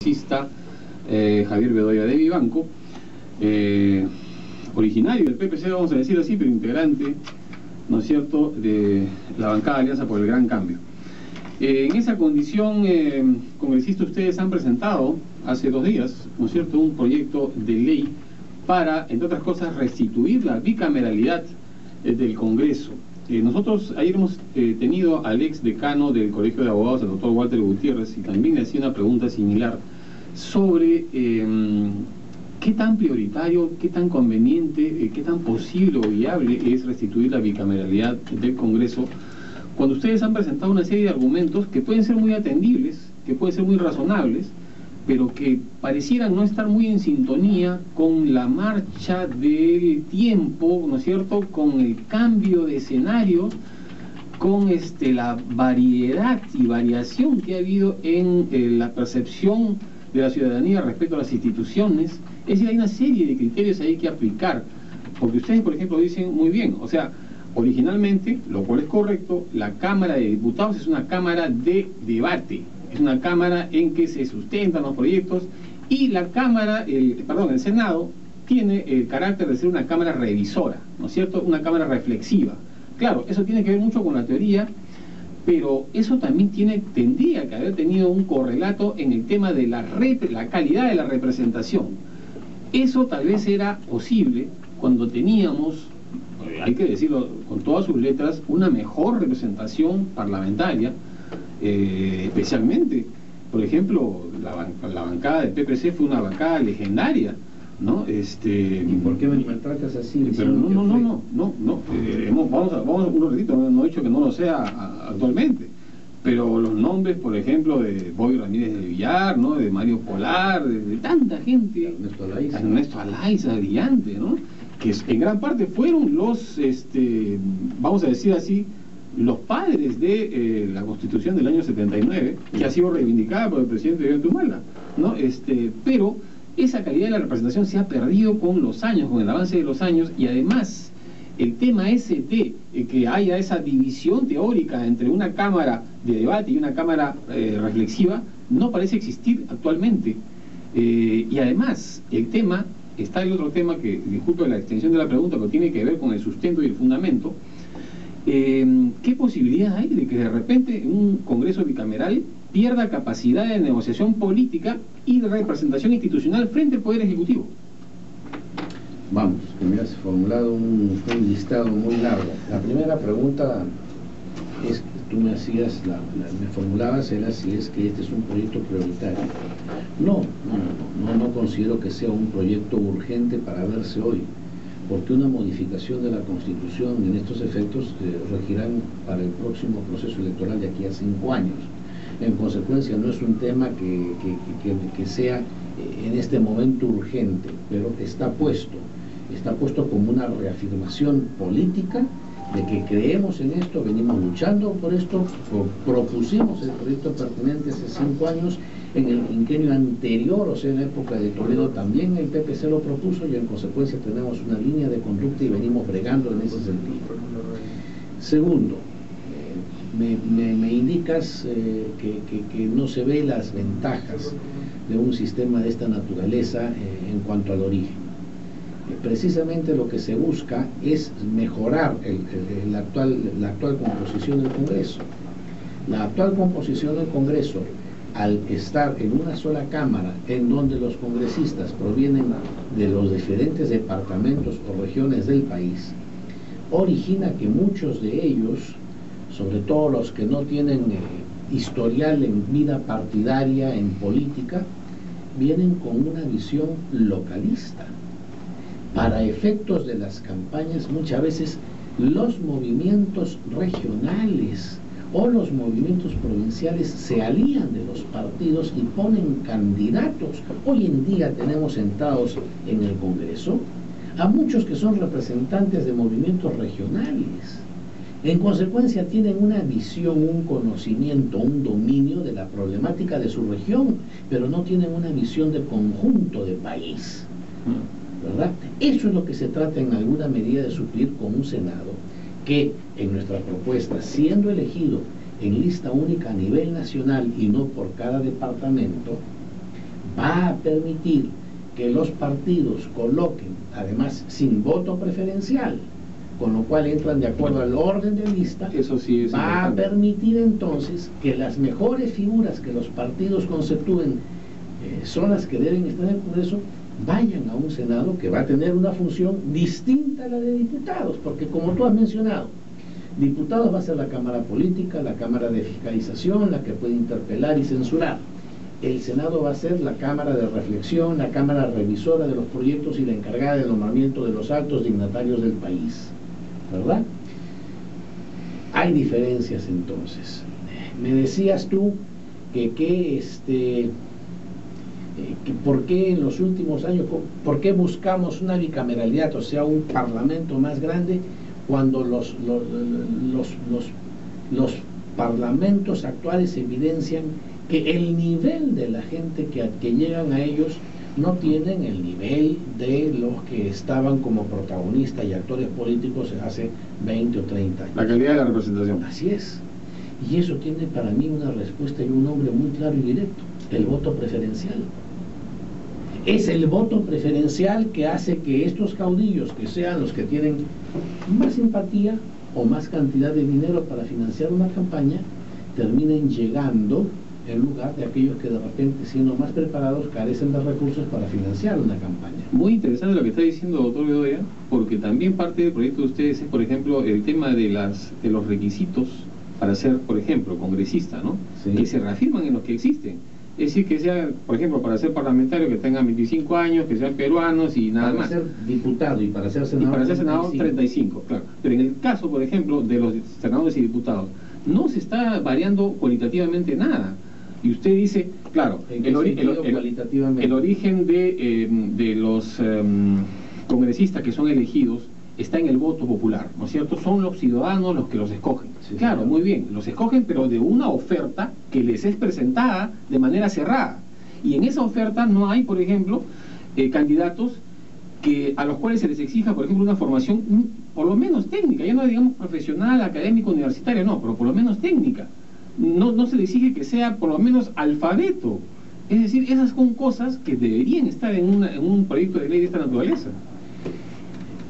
Congresista Javier Bedoya de Vivanco, originario del PPC, vamos a decir así, pero integrante, ¿no es cierto?, de la bancada de Alianza por el Gran Cambio. En esa condición, congresista, ustedes han presentado hace 2 días, ¿no es cierto?, un proyecto de ley para, entre otras cosas, restituir la bicameralidad del Congreso. Nosotros ayer hemos tenido al ex decano del Colegio de Abogados, el doctor Walter Gutiérrez, y también le hacía una pregunta similar sobre qué tan prioritario, qué tan conveniente, qué tan posible o viable es restituir la bicameralidad del Congreso, cuando ustedes han presentado una serie de argumentos que pueden ser muy atendibles, que pueden ser muy razonables, pero que parecieran no estar muy en sintonía con la marcha del tiempo, ¿no es cierto?, con el cambio de escenario, con la variedad y variación que ha habido en la percepción de la ciudadanía respecto a las instituciones. Es decir, hay una serie de criterios ahí que aplicar, porque ustedes, por ejemplo, dicen muy bien, o sea, originalmente, lo cual es correcto, la Cámara de Diputados es una Cámara de debate, es una Cámara en que se sustentan los proyectos, y la Cámara, el Senado, tiene el carácter de ser una Cámara revisora, ¿no es cierto?, una Cámara reflexiva. Claro, eso tiene que ver mucho con la teoría, pero eso también tendría que haber tenido un correlato en el tema de la calidad de la representación. Eso tal vez era posible cuando teníamos, hay que decirlo con todas sus letras, una mejor representación parlamentaria, especialmente, por ejemplo, la bancada del PPC fue una bancada legendaria, ¿no? ¿Y por qué me maltratas así? Pero no, vamos un ratito, no he dicho que no lo sea actualmente, pero los nombres, por ejemplo, de Boy Ramírez de Villar, ¿no?, de Mario Polar, de tanta gente, Ernesto Alaiza, brillante, ¿no?, que en gran parte fueron los, vamos a decir así, los padres de la Constitución del año 79, que ha sido reivindicada por el presidente Ollanta, ¿no? Pero esa calidad de la representación se ha perdido con los años, con el avance de los años, y además el tema ese de que haya esa división teórica entre una cámara de debate y una cámara reflexiva no parece existir actualmente. Y además está el otro tema que, disculpe la extensión de la pregunta, pero tiene que ver con el sustento y el fundamento. ¿Qué posibilidad hay de que de repente un Congreso bicameral pierda capacidad de negociación política y de representación institucional frente al Poder Ejecutivo? Vamos, que me has formulado un listado muy largo. La primera pregunta es que tú me hacías, me formulabas, era si es que este es un proyecto prioritario. No considero que sea un proyecto urgente para verse hoy, porque una modificación de la Constitución en estos efectos regirán para el próximo proceso electoral de aquí a 5 años. En consecuencia, no es un tema que sea en este momento urgente, pero está puesto como una reafirmación política de que creemos en esto, venimos luchando por esto, propusimos el proyecto pertinente hace 5 años, en el quinquenio anterior, o sea, en la época de Toledo, también el PPC lo propuso, y en consecuencia tenemos una línea de conducta y venimos bregando en ese sentido. Segundo, me indicas que no se ve las ventajas de un sistema de esta naturaleza en cuanto al origen. Precisamente lo que se busca es mejorar la actual composición del Congreso. La actual composición del Congreso, al estar en una sola Cámara, en donde los congresistas provienen de los diferentes departamentos o regiones del país, origina que muchos de ellos, sobre todo los que no tienen historial en vida partidaria, en política, vienen con una visión localista. Para efectos de las campañas, muchas veces los movimientos regionales o los movimientos provinciales se alían de los partidos y ponen candidatos. Hoy en día tenemos sentados en el Congreso a muchos que son representantes de movimientos regionales. En consecuencia tienen una visión, un conocimiento, un dominio de la problemática de su región, pero no tienen una visión de conjunto de país, ¿verdad? Eso es lo que se trata en alguna medida de suplir con un Senado que, en nuestra propuesta, siendo elegido en lista única a nivel nacional y no por cada departamento, va a permitir que los partidos coloquen, además sin voto preferencial, con lo cual entran de acuerdo al orden de lista, eso sí es va a permitir entonces que las mejores figuras que los partidos conceptúen son las que deben estar en el Congreso, vayan a un Senado que va a tener una función distinta a la de diputados, porque como tú has mencionado, diputados va a ser la Cámara Política, la Cámara de Fiscalización, la que puede interpelar y censurar. El Senado va a ser la Cámara de Reflexión, la Cámara Revisora de los proyectos y la encargada del nombramiento de los altos dignatarios del país, ¿verdad? Hay diferencias entonces. Me decías tú que por qué en los últimos años, por qué buscamos una bicameralidad, o sea, un parlamento más grande, cuando los parlamentos actuales evidencian que el nivel de la gente que llegan a ellos no tienen el nivel de los que estaban como protagonistas y actores políticos hace 20 o 30 años. La calidad de la representación. Así es. Y eso tiene para mí una respuesta y un nombre muy claro y directo: el voto preferencial. Es el voto preferencial que hace que estos caudillos, que sean los que tienen más simpatía o más cantidad de dinero para financiar una campaña, terminen llegando en lugar de aquellos que de repente, siendo más preparados, carecen de recursos para financiar una campaña. Muy interesante lo que está diciendo doctor Bedoya, porque también parte del proyecto de ustedes es, por ejemplo, el tema de los requisitos para ser, por ejemplo, congresista, ¿no? Sí. Que se reafirman en los que existen. Es decir, que sea, por ejemplo, para ser parlamentario, que tengan 25 años, que sean peruanos y nada más. Para ser diputado y para ser senador. Y para ser senador 35, claro. Pero en el caso, por ejemplo, de los senadores y diputados, no se está variando cualitativamente nada. Y usted dice, claro, el origen de los congresistas que son elegidos está en el voto popular, ¿no es cierto? Son los ciudadanos los que los escogen. Sí, claro, muy bien, los escogen, pero de una oferta que les es presentada de manera cerrada. Y en esa oferta no hay, por ejemplo, candidatos a los cuales se les exija, por ejemplo, una formación por lo menos técnica, ya no digamos profesional, académico, universitario, no, pero por lo menos técnica. No se le exige que sea por lo menos alfabeto. Es decir, esas son cosas que deberían estar en un proyecto de ley de esta naturaleza.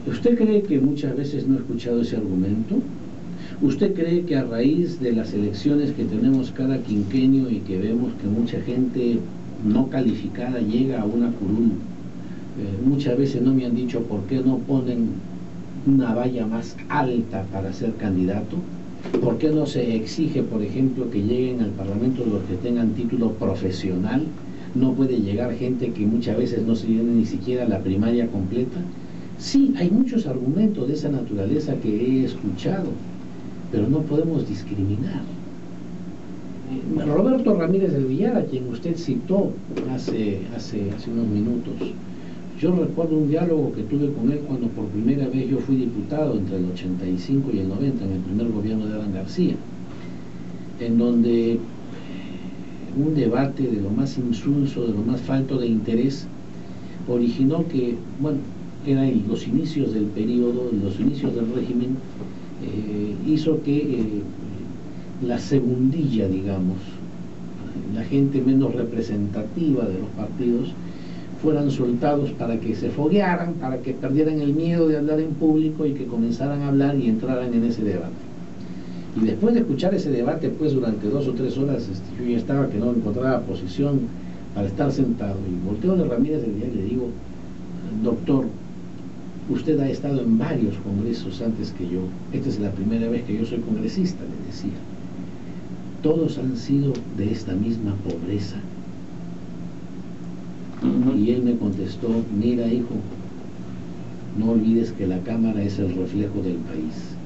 ¿Usted cree que muchas veces no he escuchado ese argumento? ¿Usted cree que a raíz de las elecciones que tenemos cada quinquenio y que vemos que mucha gente no calificada llega a una curul, muchas veces no me han dicho por qué no ponen una valla más alta para ser candidato? ¿Por qué no se exige, por ejemplo, que lleguen al Parlamento los que tengan título profesional? ¿No puede llegar gente que muchas veces no se tiene ni siquiera la primaria completa? Sí, hay muchos argumentos de esa naturaleza que he escuchado, pero no podemos discriminar. Roberto Ramírez del Villar, a quien usted citó hace unos minutos, yo recuerdo un diálogo que tuve con él cuando por primera vez yo fui diputado entre el 85 y el 90, en el primer gobierno de Adán García, en donde un debate de lo más insulso, de lo más falto de interés, originó que, bueno, eran los inicios del periodo, los inicios del régimen, hizo que la segundilla, digamos, la gente menos representativa de los partidos, fueran soltados para que se foguearan, para que perdieran el miedo de hablar en público y que comenzaran a hablar y entraran en ese debate. Y después de escuchar ese debate, pues durante 2 o 3 horas, yo ya estaba que no encontraba posición para estar sentado, y volteo de Ramírez del Villar y le digo: doctor, usted ha estado en varios congresos antes que yo, esta es la primera vez que yo soy congresista, le decía. Todos han sido de esta misma pobreza. Y él me contestó: mira, hijo, no olvides que la Cámara es el reflejo del país.